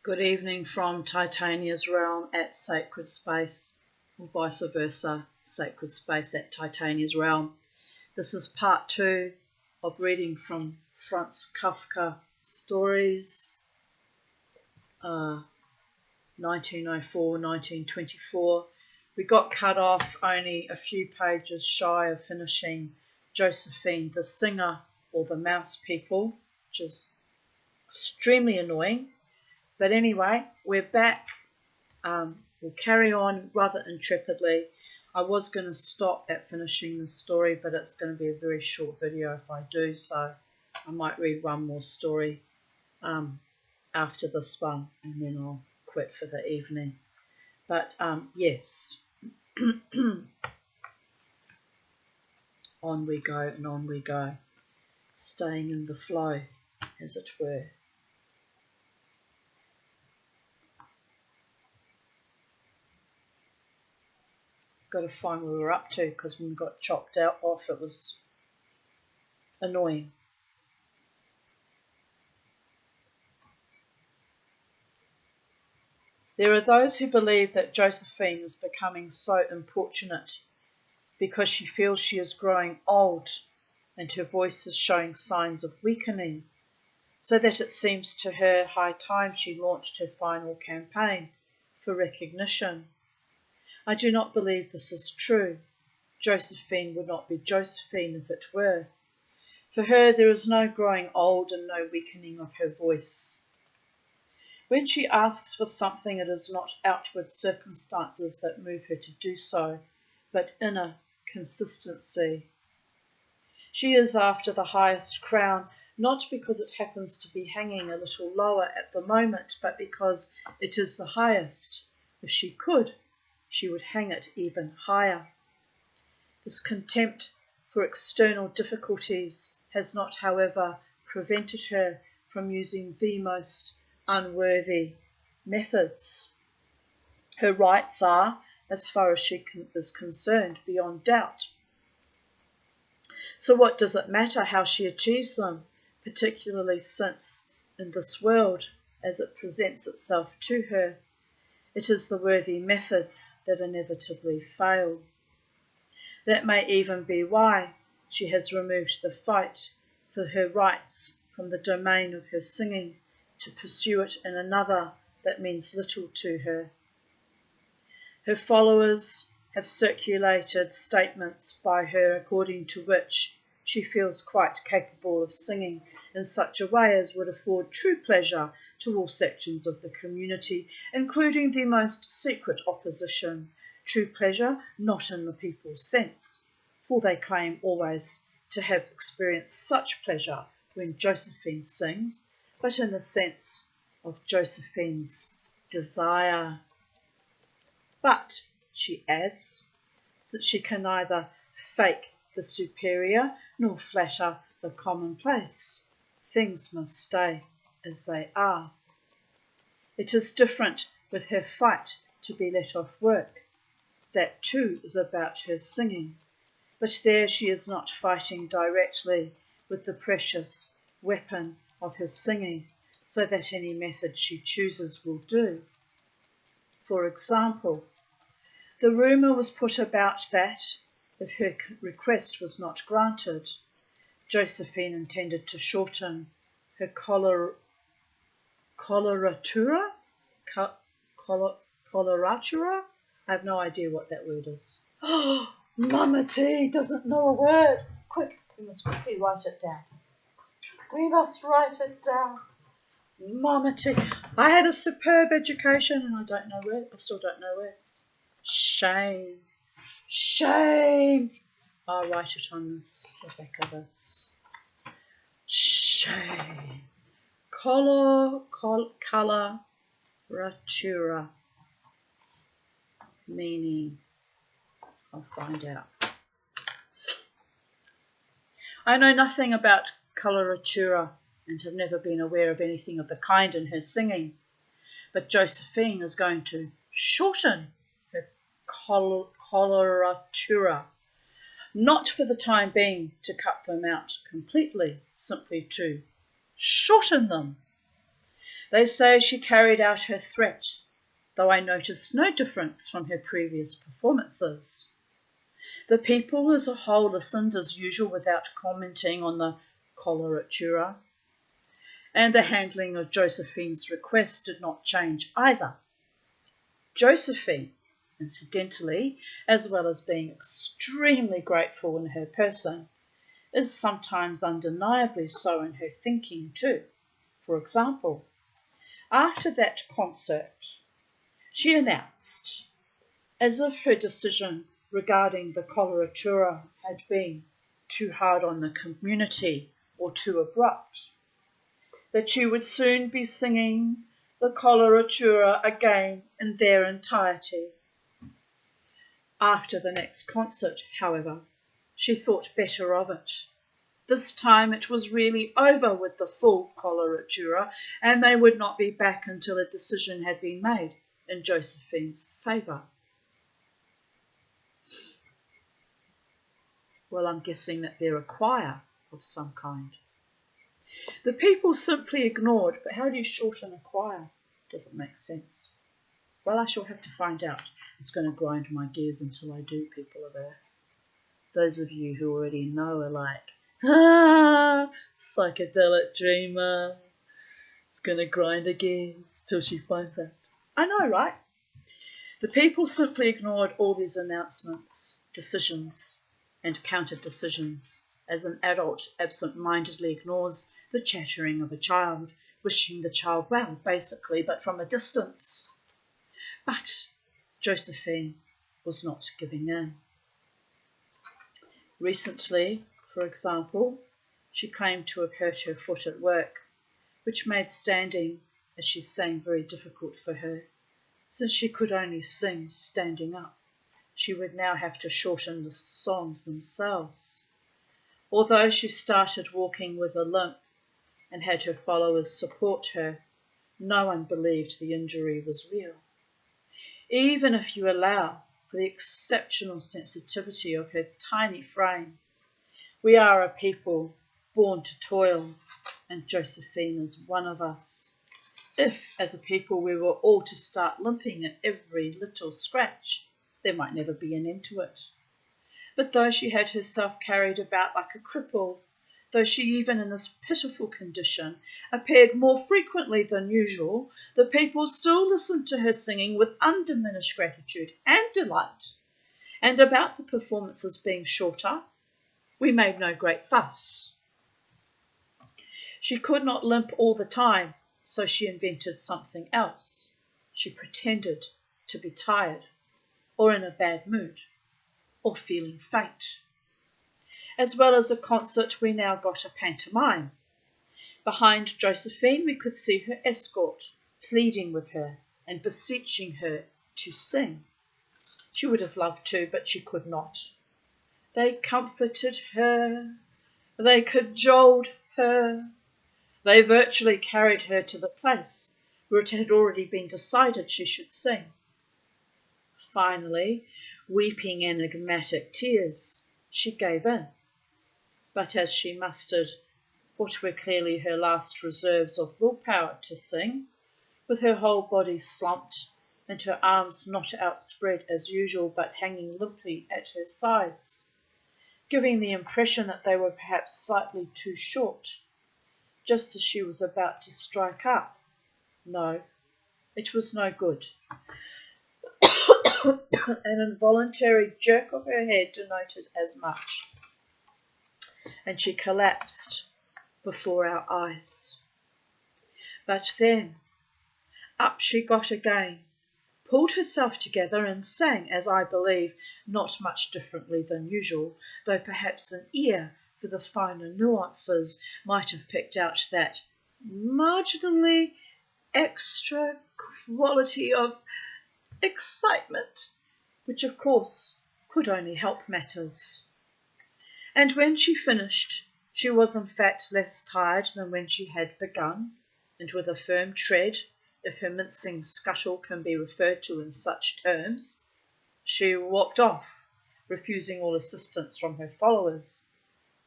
Good evening from Titania's realm at Sacred Space, or vice versa, Sacred Space at Titania's realm. This is part 2 of reading from Franz Kafka stories, 1904-1924. We got cut off only a few pages shy of finishing Josephine, the singer, or the mouse people, which is extremely annoying. But anyway, we're back. We'll carry on rather intrepidly. I was going to stop at finishing the story, but it's going to be a very short video if I do, so I might read one more story after this one, and then I'll quit for the evening. But yes, on we go and on we go, staying in the flow, as it were. Got to find where we're up to, because when we got chopped off it was annoying. There are those who believe that Josephine is becoming so importunate because she feels she is growing old and her voice is showing signs of weakening, so that it seems to her high time she launched her final campaign for recognition. I do not believe this is true. Josephine would not be Josephine if it were. For her there is no growing old and no weakening of her voice. When she asks for something, it is not outward circumstances that move her to do so, but inner consistency. She is after the highest crown, not because it happens to be hanging a little lower at the moment, but because it is the highest. If she could, she would hang it even higher. This contempt for external difficulties has not, however, prevented her from using the most unworthy methods. Her rights are, as far as she is concerned, beyond doubt. So what does it matter how she achieves them, particularly since, in this world, as it presents itself to her, it is the worthy methods that inevitably fail. That may even be why she has removed the fight for her rights from the domain of her singing to pursue it in another that means little to her. Her followers have circulated statements by her according to which she feels quite capable of singing in such a way as would afford true pleasure to all sections of the community, including the most secret opposition. True pleasure not in the people's sense, for they claim always to have experienced such pleasure when Josephine sings, but in the sense of Josephine's desire. But, she adds, since she can neither fake the superior nor flatter the commonplace, things must stay as they are. It is different with her fight to be let off work. That too is about her singing, but there she is not fighting directly with the precious weapon of her singing, so that any method she chooses will do. For example, the rumour was put about that, if her request was not granted, Josephine intended to shorten her coloratura? Coloratura? I have no idea what that word is. Oh, Mama T doesn't know a word. Quick, we must quickly write it down. We must write it down. Mama T. I had a superb education and I still don't know words. Shame. Shame. I'll write it on the back of this. Shame. Coloratura. Meaning, I'll find out. I know nothing about coloratura and have never been aware of anything of the kind in her singing, but Josephine is going to shorten her coloratura, not for the time being to cut them out completely, simply to shorten them. They say she carried out her threat, though I noticed no difference from her previous performances. The people as a whole listened as usual without commenting on the coloratura, and the handling of Josephine's request did not change either. Josephine, incidentally, as well as being extremely grateful in her person, is sometimes undeniably so in her thinking too. For example, after that concert, she announced, as if her decision regarding the coloratura had been too hard on the community or too abrupt, that she would soon be singing the coloratura again in their entirety. After the next concert, however, she thought better of it. This time it was really over with the full coloratura, and they would not be back until a decision had been made in Josephine's favour. Well, I'm guessing that they're a choir of some kind. The people simply ignored, but how do you shorten a choir? Doesn't make sense. Well, I shall have to find out. It's going to grind my gears until I do, people of Earth. Those of you who already know are like, psychedelic dreamer. It's going to grind her gears till she finds out. I know, right? The people simply ignored all these announcements, decisions, and counter-decisions, as an adult absent-mindedly ignores the chattering of a child, wishing the child well, basically, but from a distance. But Josephine was not giving in. Recently, for example, she claimed to have hurt her foot at work, which made standing, as she sang, very difficult for her. Since she could only sing standing up, she would now have to shorten the songs themselves. Although she started walking with a limp and had her followers support her, no one believed the injury was real. Even if you allow for the exceptional sensitivity of her tiny frame, we are a people born to toil, and Josephine is one of us. If, as a people, we were all to start limping at every little scratch, there might never be an end to it. But though she had herself carried about like a cripple, though she even in this pitiful condition appeared more frequently than usual, the people still listened to her singing with undiminished gratitude and delight. And about the performances being shorter, we made no great fuss. She could not limp all the time, so she invented something else. She pretended to be tired, or in a bad mood, or feeling faint. As well as a concert, we now got a pantomime. Behind Josephine, we could see her escort, pleading with her and beseeching her to sing. She would have loved to, but she could not. They comforted her, they cajoled her, they virtually carried her to the place where it had already been decided she should sing. Finally, weeping enigmatic tears, she gave in. But as she mustered what were clearly her last reserves of willpower to sing, with her whole body slumped and her arms not outspread as usual but hanging limply at her sides, giving the impression that they were perhaps slightly too short, just as she was about to strike up. No, it was no good. An involuntary jerk of her head denoted as much, and she collapsed before our eyes. But then, up she got again, pulled herself together and sang, as I believe, not much differently than usual, though perhaps an ear for the finer nuances might have picked out that marginally extra quality of excitement, which of course could only help matters. And when she finished, she was in fact less tired than when she had begun, and with a firm tread, if her mincing scuttle can be referred to in such terms, she walked off, refusing all assistance from her followers,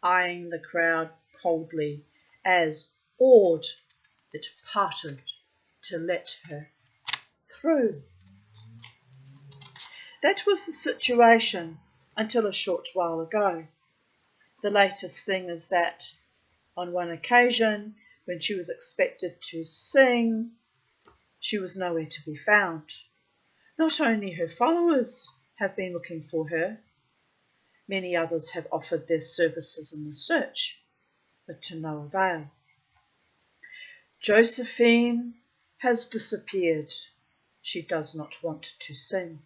eyeing the crowd coldly as, awed, it parted to let her through. That was the situation until a short while ago. The latest thing is that on one occasion, when she was expected to sing, she was nowhere to be found. Not only her followers have been looking for her, many others have offered their services in the search, but to no avail. Josephine has disappeared. She does not want to sing,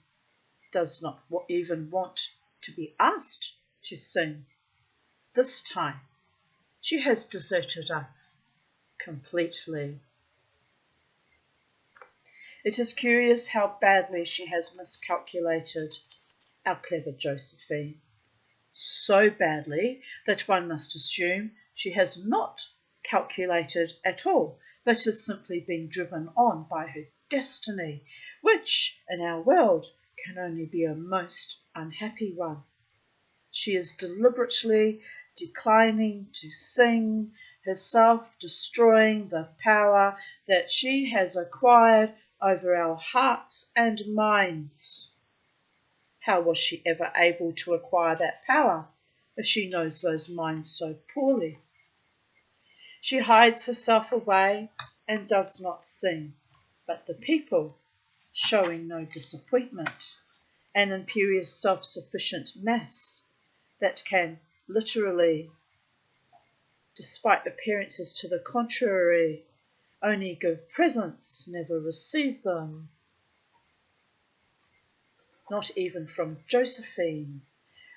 does not even want to be asked to sing. This time, she has deserted us completely. It is curious how badly she has miscalculated our clever Josephine. So badly that one must assume she has not calculated at all, but has simply been driven on by her destiny, which, in our world, can only be a most unhappy one. She is deliberately declining to sing, herself destroying the power that she has acquired over our hearts and minds. How was she ever able to acquire that power if she knows those minds so poorly? She hides herself away and does not sing, but the people, showing no disappointment, an imperious self-sufficient mass that can literally, despite appearances to the contrary, only give presents, never receive them. Not even from Josephine.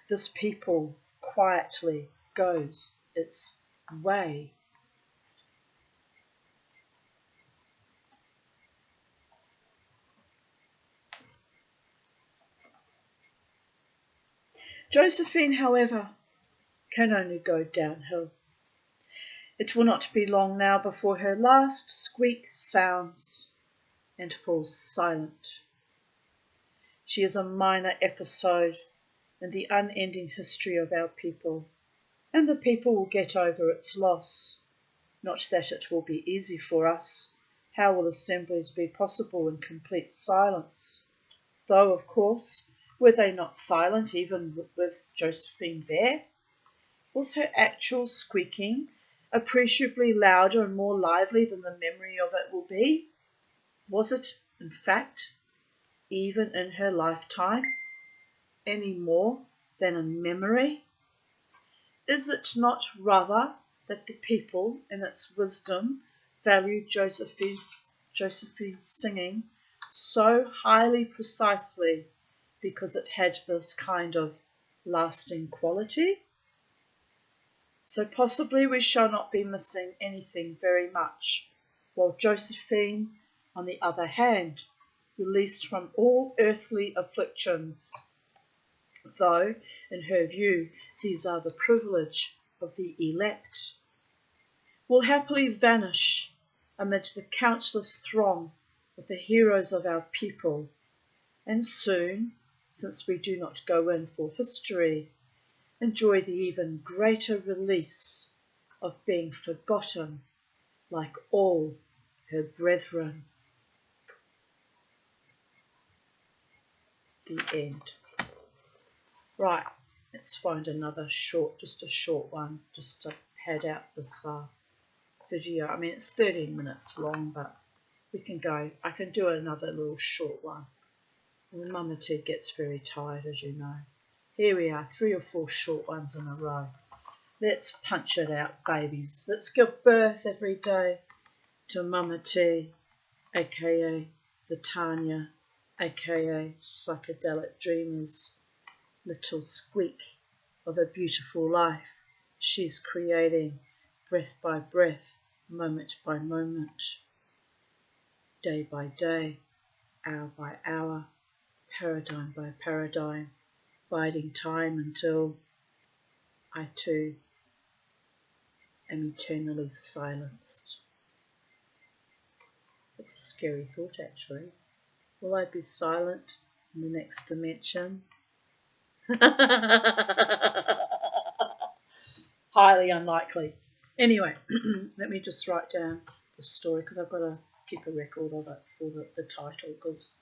This people quietly goes its way. Josephine, however, can only go downhill. It will not be long now before her last squeak sounds and falls silent. She is a minor episode in the unending history of our people, and the people will get over its loss. Not that it will be easy for us. How will assemblies be possible in complete silence? Though, of course, were they not silent even with Josephine there? Was her actual squeaking appreciably louder and more lively than the memory of it will be? Was it, in fact, even in her lifetime, any more than a memory? Is it not rather that the people, in its wisdom, valued Josephine's singing so highly precisely because it had this kind of lasting quality? So possibly we shall not be missing anything very much, while Josephine, on the other hand, released from all earthly afflictions, though, in her view, these are the privilege of the elect, will happily vanish amid the countless throng of the heroes of our people, and soon, since we do not go in for history, enjoy the even greater release of being forgotten like all her brethren. The end. Right, let's find another just a short one, just to pad out this video. I mean, it's 13 minutes long, but we can go. I can do another little short one. And Mama T gets very tired, as you know. Here we are, 3 or 4 short ones in a row. Let's punch it out, babies. Let's give birth every day to Mama T, aka the Tanya, aka Psychedelic Dreamers, little squeak of a beautiful life she's creating, breath by breath, moment by moment, day by day, hour by hour, paradigm by paradigm, biding time until I too am eternally silenced. It's a scary thought, actually. Will I be silent in the next dimension? Highly unlikely. Anyway, let me just write down the story because I've got to keep a record of it for the title, because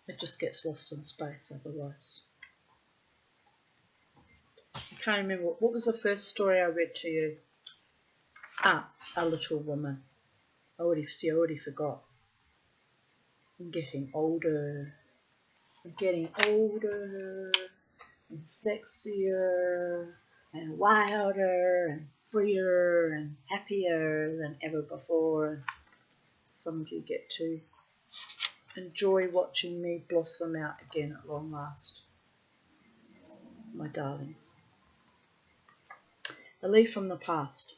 it just gets lost in space otherwise. I can't remember. What was the first story I read to you? A Little Woman. I already forgot. I'm getting older. I'm getting older and sexier and wilder and freer and happier than ever before. Some of you get to enjoy watching me blossom out again at long last. My darlings. A leaf from the past.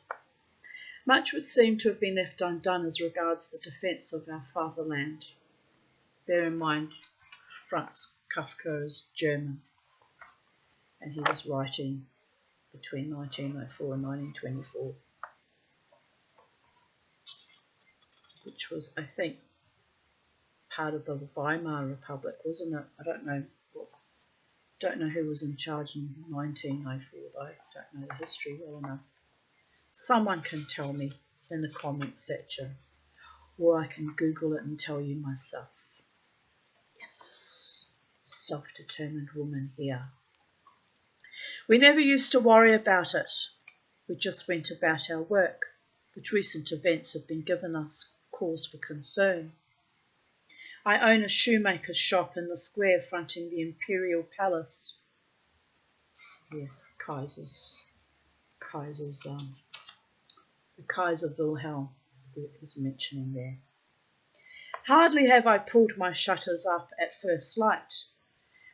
Much would seem to have been left undone as regards the defence of our fatherland. Bear in mind, Franz Kafka is German, and he was writing between 1904 and 1924, which was, I think, part of the Weimar Republic, wasn't it? I don't know who was in charge in 1904, though. I don't know the history well enough. Someone can tell me in the comments section, or I can Google it and tell you myself. Yes, self-determined woman here. We never used to worry about it. We just went about our work, but recent events have been given us cause for concern. I own a shoemaker's shop in the square fronting the Imperial Palace. Yes, the Kaiser Wilhelm is mentioning there. Hardly have I pulled my shutters up at first light,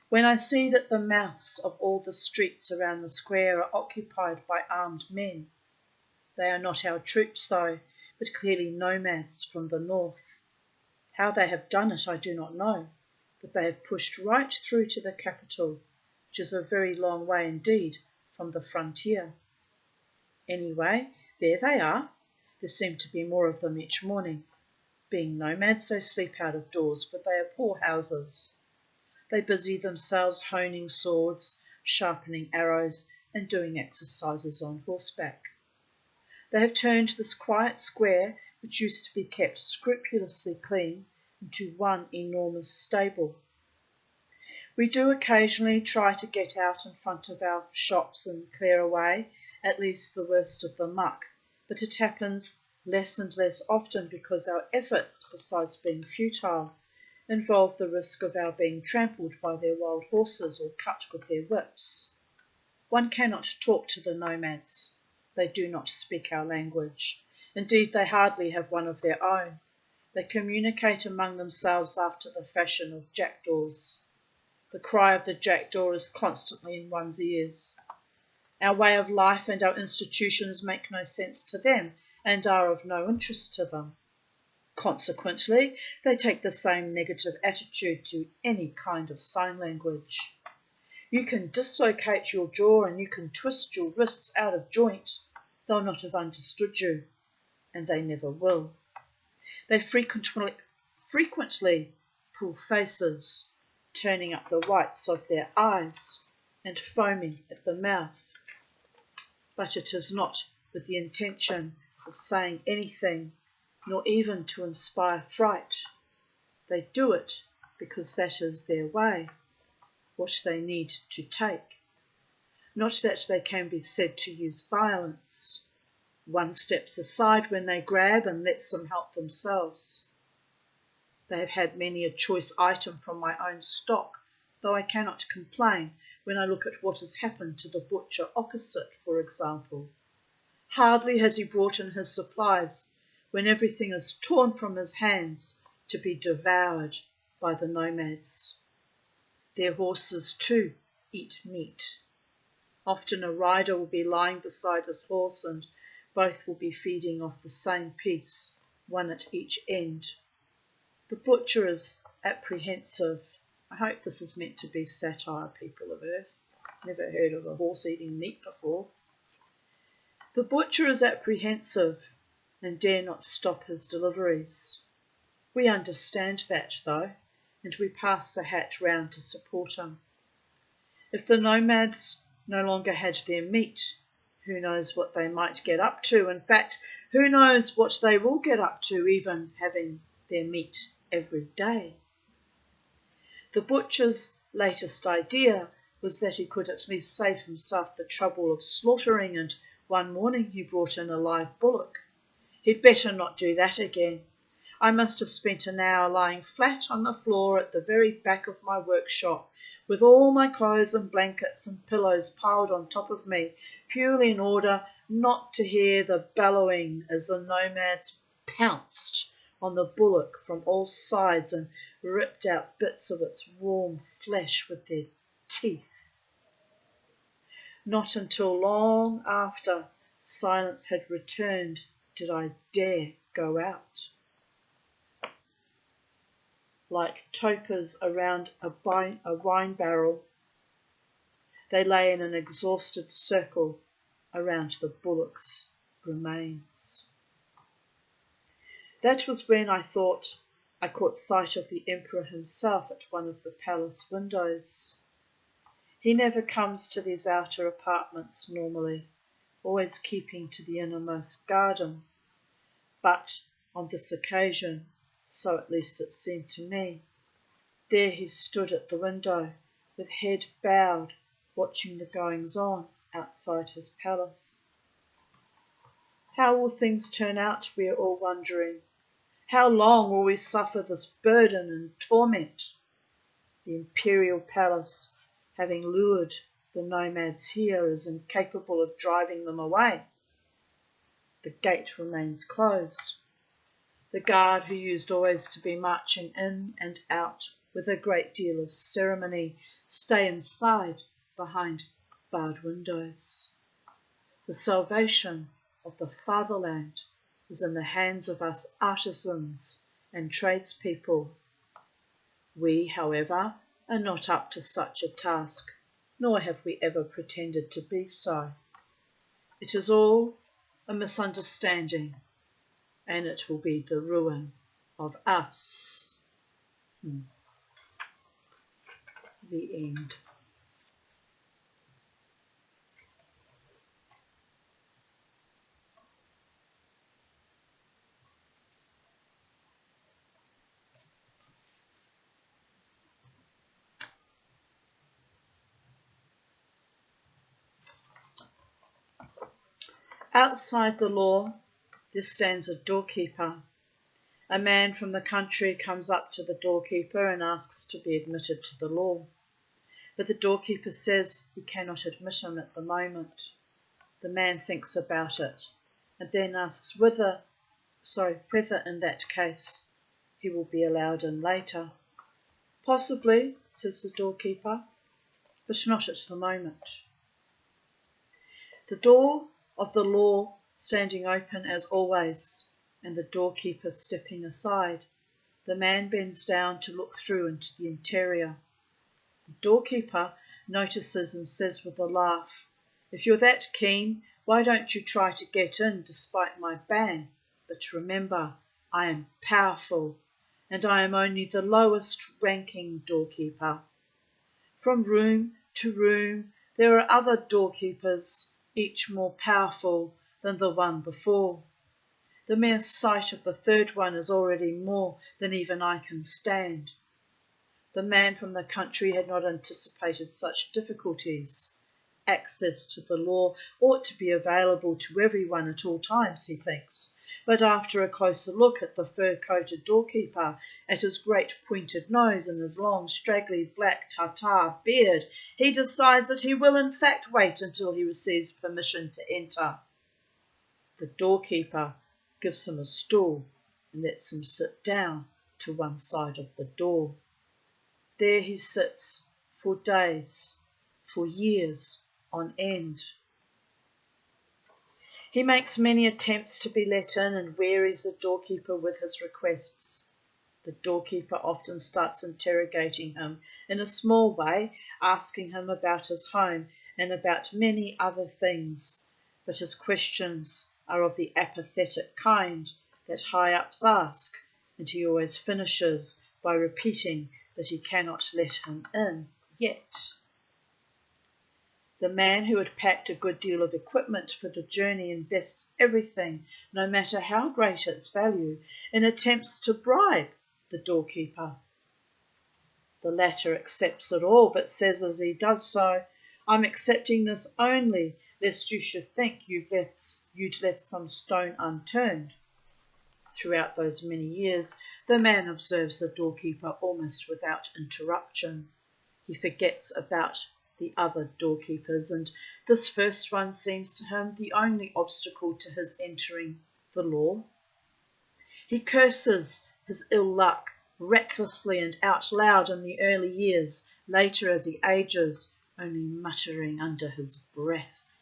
when I see that the mouths of all the streets around the square are occupied by armed men. They are not our troops, though, but clearly nomads from the north. How they have done it I do not know, but they have pushed right through to the capital, which is a very long way indeed from the frontier. Anyway, there they are. There seem to be more of them each morning. Being nomads, they sleep out of doors, but they are poor houses. They busy themselves honing swords, sharpening arrows, and doing exercises on horseback. They have turned this quiet square, which used to be kept scrupulously clean, into one enormous stable. We do occasionally try to get out in front of our shops and clear away at least the worst of the muck, but it happens less and less often because our efforts, besides being futile, involve the risk of our being trampled by their wild horses or cut with their whips. One cannot talk to the nomads. They do not speak our language. Indeed, they hardly have one of their own. They communicate among themselves after the fashion of jackdaws. The cry of the jackdaw is constantly in one's ears. Our way of life and our institutions make no sense to them and are of no interest to them. Consequently, they take the same negative attitude to any kind of sign language. You can dislocate your jaw and you can twist your wrists out of joint. They'll not have understood you, and they never will. They frequently pull faces, turning up the whites of their eyes and foaming at the mouth. But it is not with the intention of saying anything, nor even to inspire fright. They do it because that is their way, what they need to take. Not that they can be said to use violence. One steps aside when they grab and lets them help themselves. They have had many a choice item from my own stock, though I cannot complain when I look at what has happened to the butcher opposite, for example. Hardly has he brought in his supplies when everything is torn from his hands to be devoured by the nomads. Their horses, too, eat meat. Often a rider will be lying beside his horse and both will be feeding off the same piece, one at each end. The butcher is apprehensive. I hope this is meant to be satire, people of Earth. Never heard of a horse eating meat before. The butcher is apprehensive and dare not stop his deliveries. We understand that, though, and we pass the hat round to support him. If the nomads no longer had their meat, who knows what they might get up to? In fact, who knows what they will get up to, even having their meat every day. The butcher's latest idea was that he could at least save himself the trouble of slaughtering, and one morning he brought in a live bullock. He'd better not do that again. I must have spent an hour lying flat on the floor at the very back of my workshop, with all my clothes and blankets and pillows piled on top of me, purely in order not to hear the bellowing as the nomads pounced on the bullock from all sides and ripped out bits of its warm flesh with their teeth. Not until long after silence had returned did I dare go out. Like topers around a wine barrel, they lay in an exhausted circle around the bullock's remains. That was when I thought I caught sight of the emperor himself at one of the palace windows. He never comes to these outer apartments normally, always keeping to the innermost garden. But on this occasion, so at least it seemed to me, there he stood at the window, with head bowed, watching the goings-on outside his palace. How will things turn out, we are all wondering? How long will we suffer this burden and torment? The imperial palace, having lured the nomads here, is incapable of driving them away. The gate remains closed. The guard who used always to be marching in and out with a great deal of ceremony stay inside behind barred windows. The salvation of the fatherland is in the hands of us artisans and tradespeople. We, however, are not up to such a task, nor have we ever pretended to be so. It is all a misunderstanding, and it will be the ruin of us. The end. Outside the law, there stands a doorkeeper. A man from the country comes up to the doorkeeper and asks to be admitted to the law. But the doorkeeper says he cannot admit him at the moment. The man thinks about it and then asks whether in that case he will be allowed in later. Possibly, says the doorkeeper, but not at the moment. The door of the law standing open as always, and the doorkeeper stepping aside, the man bends down to look through into the interior. The doorkeeper notices and says with a laugh, "If you're that keen, why don't you try to get in despite my ban? But remember, I am powerful, and I am only the lowest ranking doorkeeper. From room to room there are other doorkeepers, each more powerful than the one before. The mere sight of the third one is already more than even I can stand." The man from the country had not anticipated such difficulties. Access to the law ought to be available to everyone at all times, he thinks. But after a closer look at the fur-coated doorkeeper, at his great pointed nose and his long, straggly black tartar beard, he decides that he will in fact wait until he receives permission to enter. The doorkeeper gives him a stool and lets him sit down to one side of the door. There he sits for days, for years on end. He makes many attempts to be let in and wearies the doorkeeper with his requests. The doorkeeper often starts interrogating him in a small way, asking him about his home and about many other things, but his questions are of the apathetic kind that high-ups ask, and he always finishes by repeating that he cannot let him in yet. The man who had packed a good deal of equipment for the journey invests everything, no matter how great its value, in attempts to bribe the doorkeeper. The latter accepts it all, but says as he does so, "I'm accepting this only lest you should think you'd left some stone unturned." Throughout those many years, the man observes the doorkeeper almost without interruption. He forgets about the other doorkeepers, and this first one seems to him the only obstacle to his entering the law. He curses his ill luck recklessly and out loud in the early years, later as he ages, only muttering under his breath.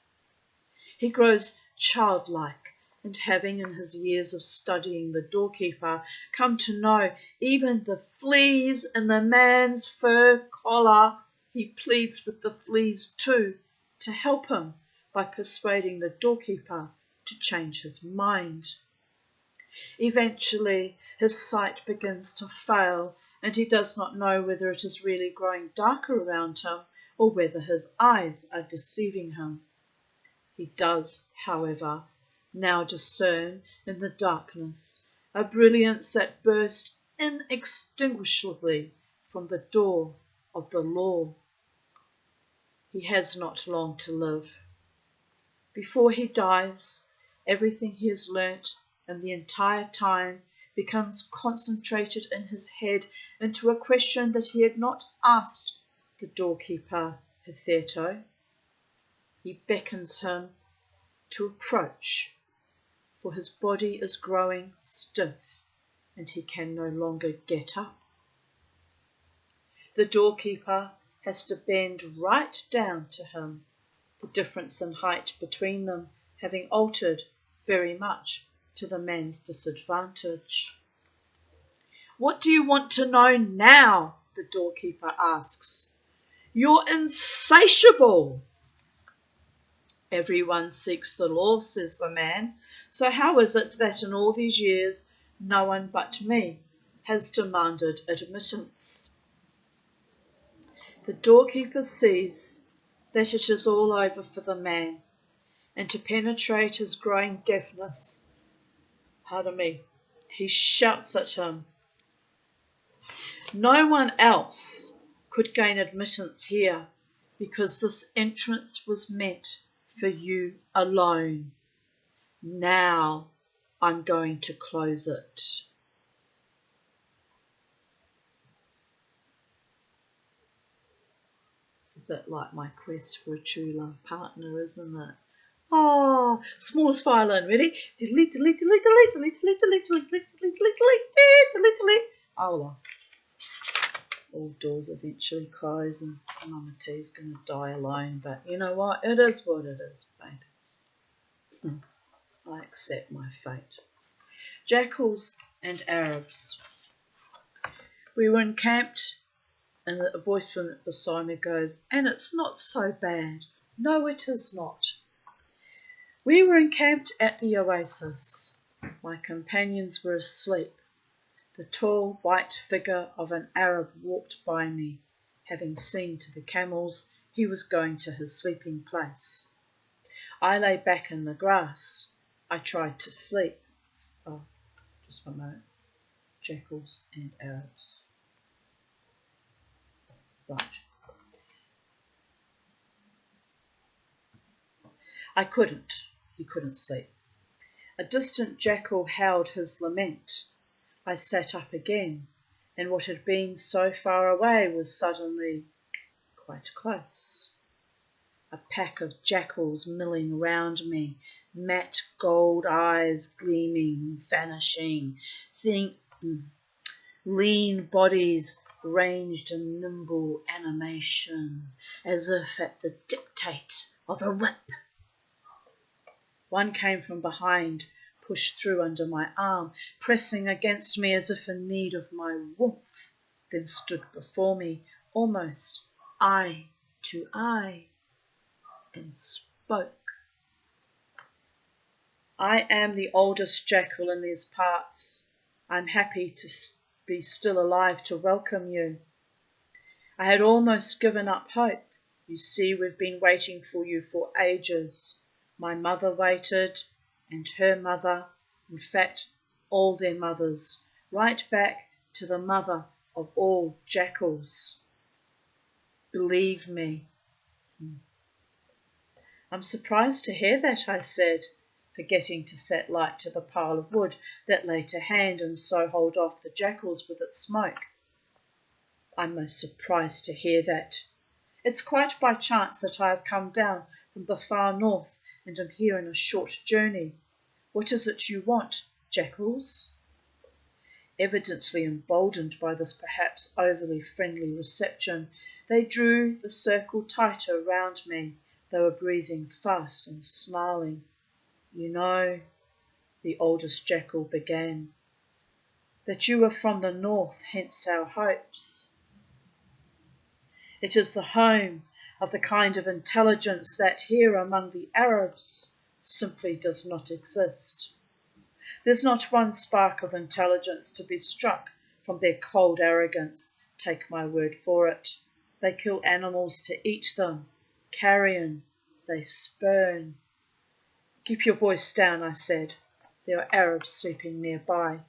He grows childlike, and having in his years of studying the doorkeeper come to know even the fleas in the man's fur collar, he pleads with the fleas too to help him by persuading the doorkeeper to change his mind. Eventually, his sight begins to fail, and he does not know whether it is really growing darker around him or whether his eyes are deceiving him. He does, however, now discern in the darkness a brilliance that burst inextinguishably from the door of the law. He has not long to live. Before he dies, everything he has learnt in the entire time becomes concentrated in his head into a question that he had not asked the doorkeeper hitherto. He beckons him to approach, for his body is growing stiff and he can no longer get up. The doorkeeper has to bend right down to him, the difference in height between them having altered very much to the man's disadvantage. "What do you want to know now?" the doorkeeper asks. "You're insatiable." "Everyone seeks the law," says the man. "So how is it that in all these years no one but me has demanded admittance?" The doorkeeper sees that it is all over for the man, and to penetrate his growing deafness, he shouts at him, "No one else could gain admittance here, because this entrance was meant for you alone. Now I'm going to close it." It's a bit like my quest for a true love partner, isn't it? Oh, smallest violin, ready? Oh, well, all doors eventually close and Mama T's going to die alone, but you know what? It is what it is, babies. I accept my fate. Jackals and Arabs. We were encamped, and a voice beside me goes, "And it's not so bad." No, it is not. We were encamped at the oasis. My companions were asleep. The tall white figure of an Arab walked by me. Having seen to the camels, he was going to his sleeping place. I lay back in the grass. I tried to sleep. Oh, just one moment. Jackals and Arabs. Right. I couldn't. He couldn't sleep. A distant jackal howled his lament. I sat up again, and what had been so far away was suddenly quite close. A pack of jackals milling round me, matte gold eyes gleaming, vanishing, lean bodies ranged in nimble animation, as if at the dictate of a whip. One came from behind, pushed through under my arm, pressing against me as if in need of my warmth, then stood before me, almost eye to eye, and spoke. "I am the oldest jackal in these parts. I'm happy to be still alive to welcome you. I had almost given up hope, You see, we've been waiting for you for ages. My mother waited, and her mother, in fact, all their mothers, right back to the mother of all jackals. Believe me. I'm surprised to hear that, I said, forgetting to set light to the pile of wood that lay to hand and so hold off the jackals with its smoke. I'm most surprised to hear that. It's quite by chance that I have come down from the far north and am here on a short journey. What is it you want, jackals? Evidently emboldened by this perhaps overly friendly reception, they drew the circle tighter round me. They were breathing fast and snarling. You know, the oldest jackal began, that you are from the north, hence our hopes. It is the home of the kind of intelligence that here among the Arabs simply does not exist. There's not one spark of intelligence to be struck from their cold arrogance, take my word for it. They kill animals to eat them. Carrion, they spurn. Keep your voice down, I said. There are Arabs sleeping nearby.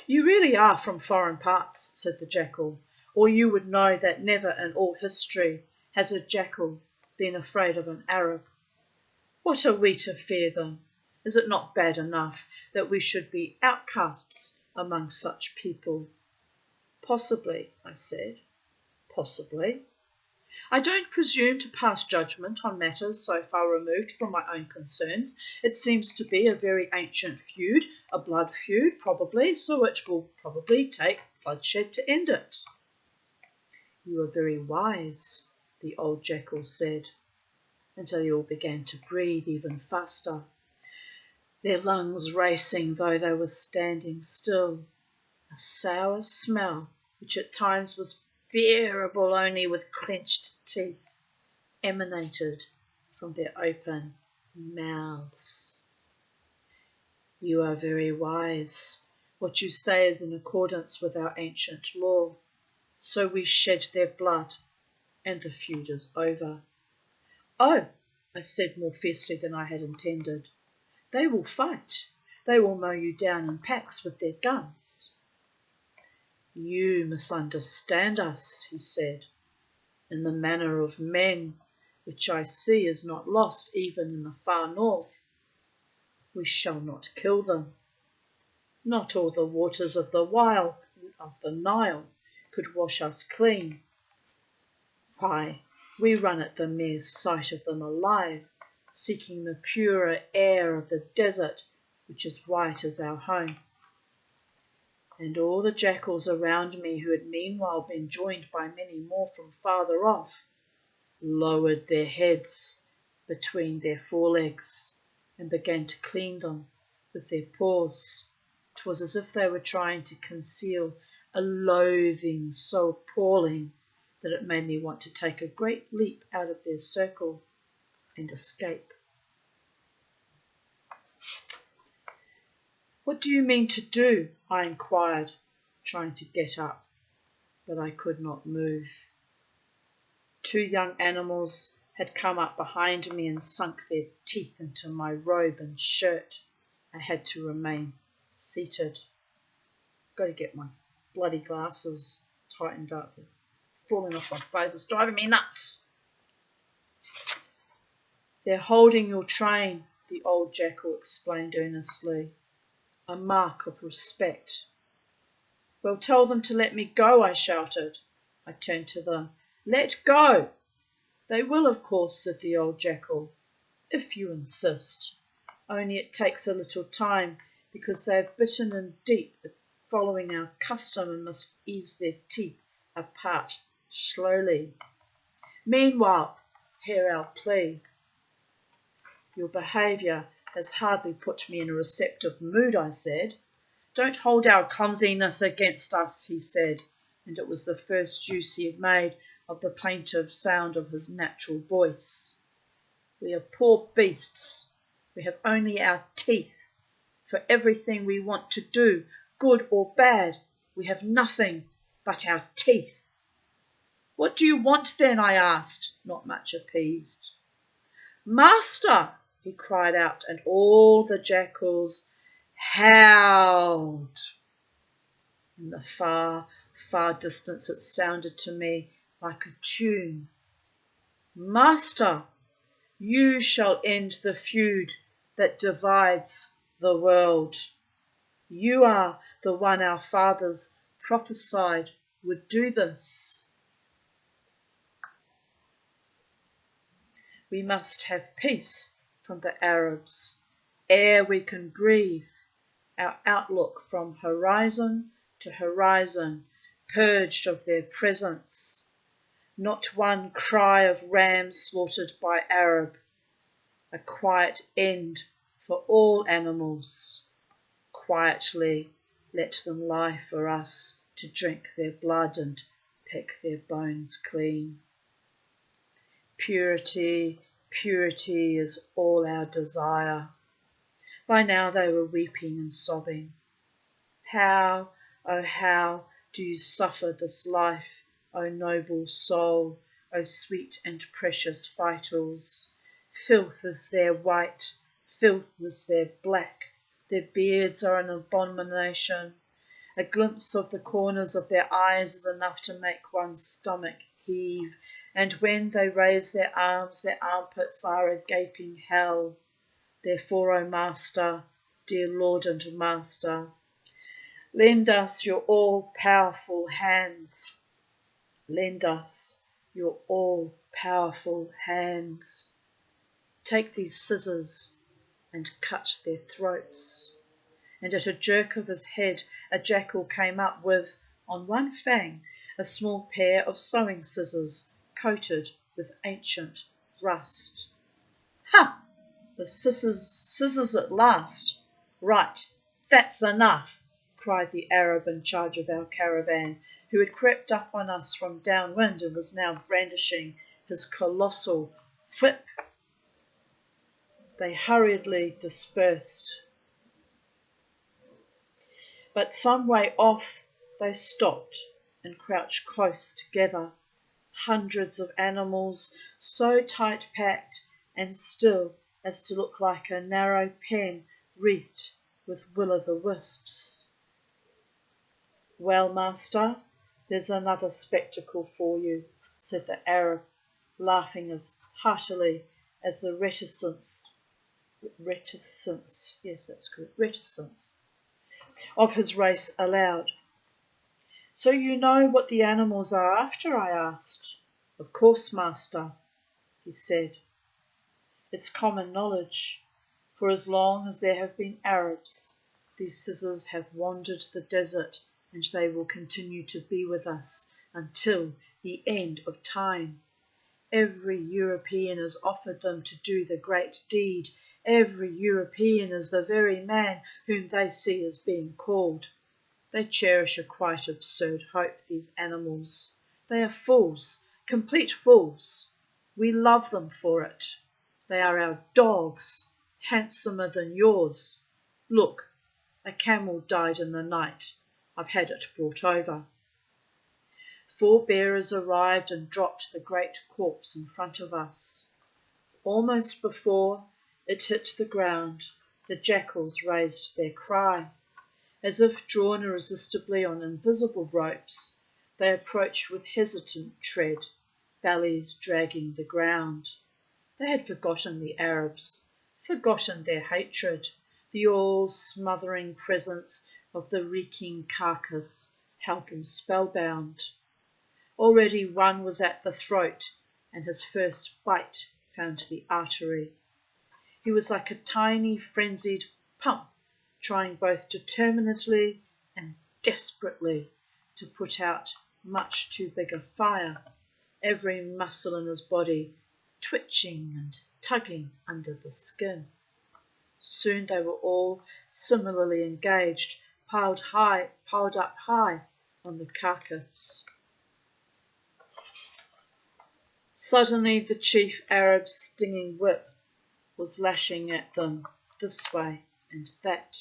You really are from foreign parts, said the jackal, or you would know that never in all history has a jackal been afraid of an Arab. What are we to fear them? Is it not bad enough that we should be outcasts among such people? Possibly, I said. Possibly. I don't presume to pass judgment on matters so far removed from my own concerns. It seems to be a very ancient feud, a blood feud probably, so it will probably take bloodshed to end it. You are very wise, the old jackal said, until they all began to breathe even faster, their lungs racing though they were standing still. A sour smell, which at times was bearable only with clenched teeth, emanated from their open mouths. You are very wise. What you say is in accordance with our ancient law. So we shed their blood, and the feud is over. Oh, I said more fiercely than I had intended. They will fight. They will mow you down in packs with their guns. You misunderstand us, he said, in the manner of men, which I see is not lost even in the far north. We shall not kill them. Not all the waters of the Nile could wash us clean. Why, we run at the mere sight of them alive, seeking the purer air of the desert, which is white as our home. And all the jackals around me, who had meanwhile been joined by many more from farther off, lowered their heads between their forelegs and began to clean them with their paws. 'Twas as if they were trying to conceal a loathing so appalling that it made me want to take a great leap out of their circle and escape. What do you mean to do? I inquired, trying to get up, but I could not move. 2 young animals had come up behind me and sunk their teeth into my robe and shirt. I had to remain seated. Got to get my bloody glasses tightened up. They're falling off my face. It's driving me nuts. They're holding your train, the old jackal explained earnestly. A mark of respect. Well, tell them to let me go, I shouted. I turned to them. Let go! They will, of course, said the old jackal, if you insist. Only it takes a little time, because they have bitten in deep at following our custom and must ease their teeth apart slowly. Meanwhile, hear our plea. Your behaviour has hardly put me in a receptive mood, I said. Don't hold our clumsiness against us, he said, and it was the first use he had made of the plaintive sound of his natural voice. We are poor beasts. We have only our teeth. For everything we want to do, good or bad, we have nothing but our teeth. What do you want then? I asked, not much appeased. Master, he cried out, and all the jackals howled. In the far, far distance it sounded to me like a tune. Master, you shall end the feud that divides the world. You are the one our fathers prophesied would do this. We must have peace from the Arabs, ere we can breathe, our outlook from horizon to horizon, purged of their presence. Not one cry of ram slaughtered by Arab, a quiet end for all animals. Quietly let them lie for us to drink their blood and pick their bones clean. Purity, purity is all our desire. By now they were weeping and sobbing. How, oh how, do you suffer this life, O noble soul, O sweet and precious vitals? Filth is their white, filth is their black, their beards are an abomination. A glimpse of the corners of their eyes is enough to make one's stomach heave, and when they raise their arms, their armpits are a gaping hell. Therefore, O Master, dear Lord and Master, lend us your all-powerful hands. Lend us your all-powerful hands. Take these scissors and cut their throats. And at a jerk of his head, a jackal came up with, on one fang, a small pair of sewing scissors coated with ancient rust. Ha! The scissors at last. Right, that's enough, cried the Arab in charge of our caravan, who had crept up on us from downwind and was now brandishing his colossal whip. They hurriedly dispersed. But some way off they stopped and crouched close together, hundreds of animals so tight-packed and still as to look like a narrow pen wreathed with will-o'-the-wisps. Well, master, there's another spectacle for you, said the Arab, laughing as heartily as the reticence of his race allowed. So you know what the animals are after? I asked. Of course, master, he said. It's common knowledge. For as long as there have been Arabs, these scissors have wandered the desert, and they will continue to be with us until the end of time. Every European has offered them to do the great deed. Every European is the very man whom they see as being called. They cherish a quite absurd hope, these animals. They are fools, complete fools. We love them for it. They are our dogs, handsomer than yours. Look, a camel died in the night. I've had it brought over. 4 bearers arrived and dropped the great corpse in front of us. Almost before it hit the ground, the jackals raised their cry. As if drawn irresistibly on invisible ropes, they approached with hesitant tread, bellies dragging the ground. They had forgotten the Arabs, forgotten their hatred. The all-smothering presence of the reeking carcass held them spellbound. Already one was at the throat, and his first bite found the artery. He was like a tiny frenzied pump, trying both determinedly and desperately to put out much too big a fire, every muscle in his body twitching and tugging under the skin. Soon they were all similarly engaged, piled up high on the carcass. Suddenly the chief Arab's stinging whip was lashing at them this way and that.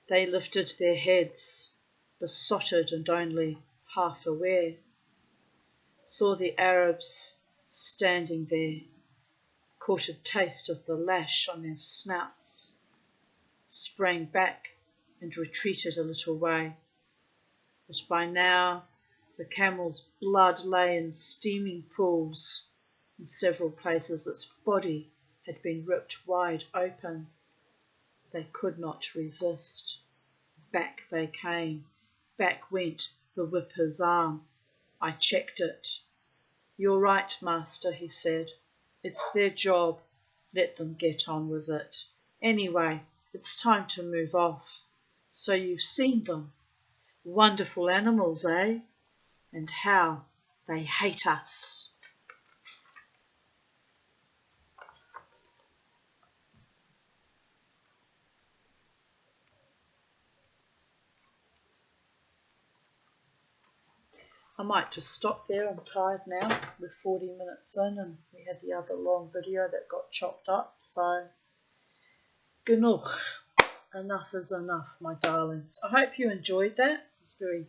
They lifted their heads, besotted and only half aware. saw the Arabs standing there, caught a taste of the lash on their snouts, sprang back and retreated a little way. But by now the camel's blood lay in steaming pools. In several places its body had been ripped wide open. They could not resist. Back they came. Back went the whipper's arm. I checked it. "You're right, master," he said. "It's their job. Let them get on with it. Anyway, it's time to move off. So you've seen them. Wonderful animals, eh? And how they hate us." I might just stop there. I'm tired now. We're 40 minutes in and we had the other long video that got chopped up. So, genug. Enough is enough, my darlings. I hope you enjoyed that. It was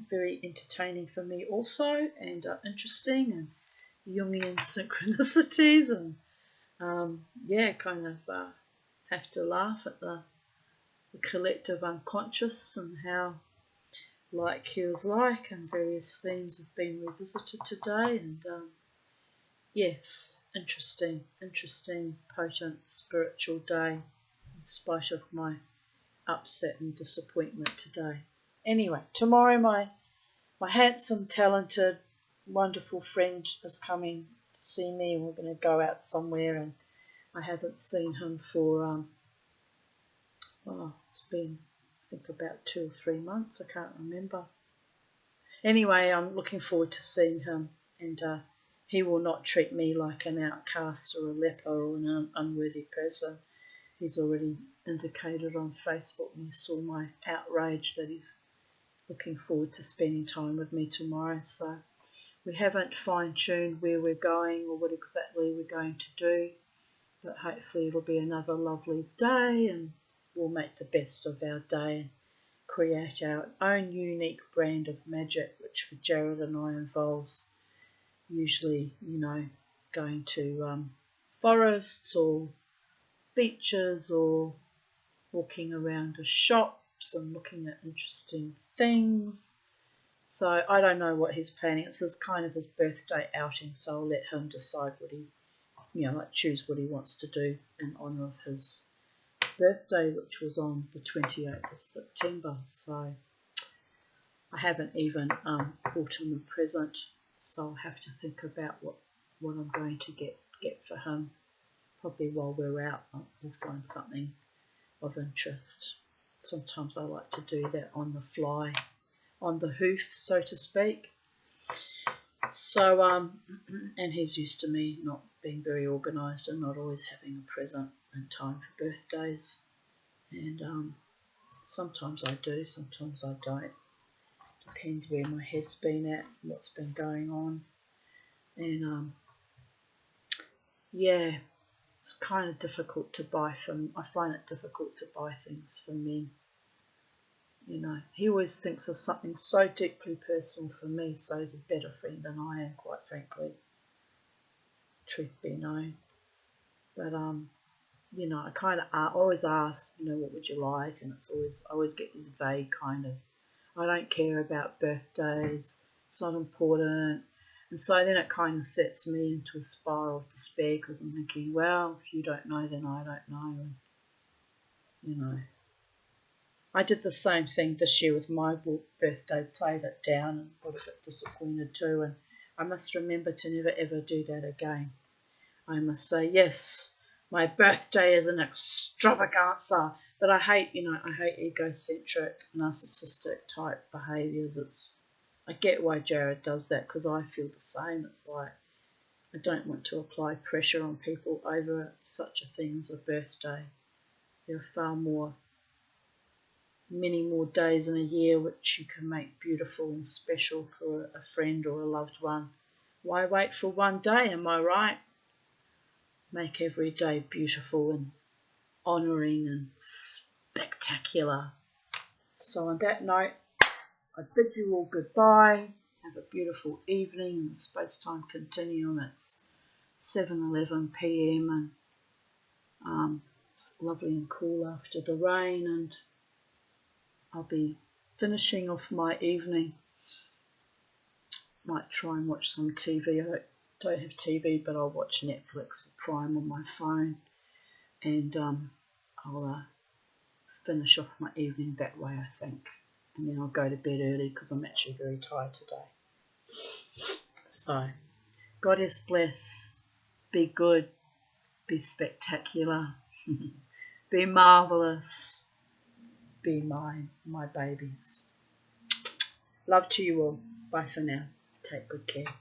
very entertaining for me also, and interesting, and Jungian synchronicities, and kind of have to laugh at the collective unconscious and how like heals like, and various themes have been revisited today, and yes, interesting, potent spiritual day in spite of my upset and disappointment today. Anyway, tomorrow my handsome, talented, wonderful friend is coming to see me, and we're going to go out somewhere, and I haven't seen him for it's been I think about 2 or 3 months, I can't remember. Anyway, I'm looking forward to seeing him, and he will not treat me like an outcast or a leper or an unworthy person. He's already indicated on Facebook when he saw my outrage that he's looking forward to spending time with me tomorrow. So we haven't fine-tuned where we're going or what exactly we're going to do, but hopefully it'll be another lovely day, and we'll make the best of our day and create our own unique brand of magic, which for Jared and I involves usually, going to forests or beaches or walking around the shops and looking at interesting things. So I don't know what he's planning. It's his kind of his birthday outing, so I'll let him decide what he, choose what he wants to do in honour of his birthday, which was on the 28th of September. So I haven't even bought him a present, so I'll have to think about what I'm going to get for him. Probably while we're out, we'll find something of interest. Sometimes I like to do that on the fly, on the hoof, so to speak. So, and he's used to me not being very organised and not always having a present in time for birthdays. And sometimes I do, sometimes I don't. Depends where my head's been at, what's been going on. And it's kind of difficult to buy I find it difficult to buy things for men. He always thinks of something so deeply personal for me, so he's a better friend than I am, quite frankly. Truth be known. But I kind of always ask, what would you like? And I always get these vague kind of, I don't care about birthdays, it's not important. And so then it kind of sets me into a spiral of despair, because I'm thinking, well, if you don't know, then I don't know. And, I did the same thing this year with my birthday, played it down and got a bit disappointed too. And I must remember to never ever do that again. I must say, yes, my birthday is an extravaganza, but I hate egocentric, narcissistic type behaviours. I get why Jared does that, because I feel the same. It's like I don't want to apply pressure on people over such a thing as a birthday. There are many more days in a year which you can make beautiful and special for a friend or a loved one. Why wait for one day, am I right? Make every day beautiful and honouring and spectacular. So on that note, I bid you all goodbye. Have a beautiful evening in the space-time continuum. It's 7:11 p.m. and it's lovely and cool after the rain, and I'll be finishing off my evening. Might try and watch some TV. I don't have TV, but I'll watch Netflix or Prime on my phone, and I'll finish off my evening that way, I think. And then I'll go to bed early because I'm actually very tired today. So, Goddess bless, be good, be spectacular, be marvellous, be mine, my babies. Love to you all. Bye for now. Take good care.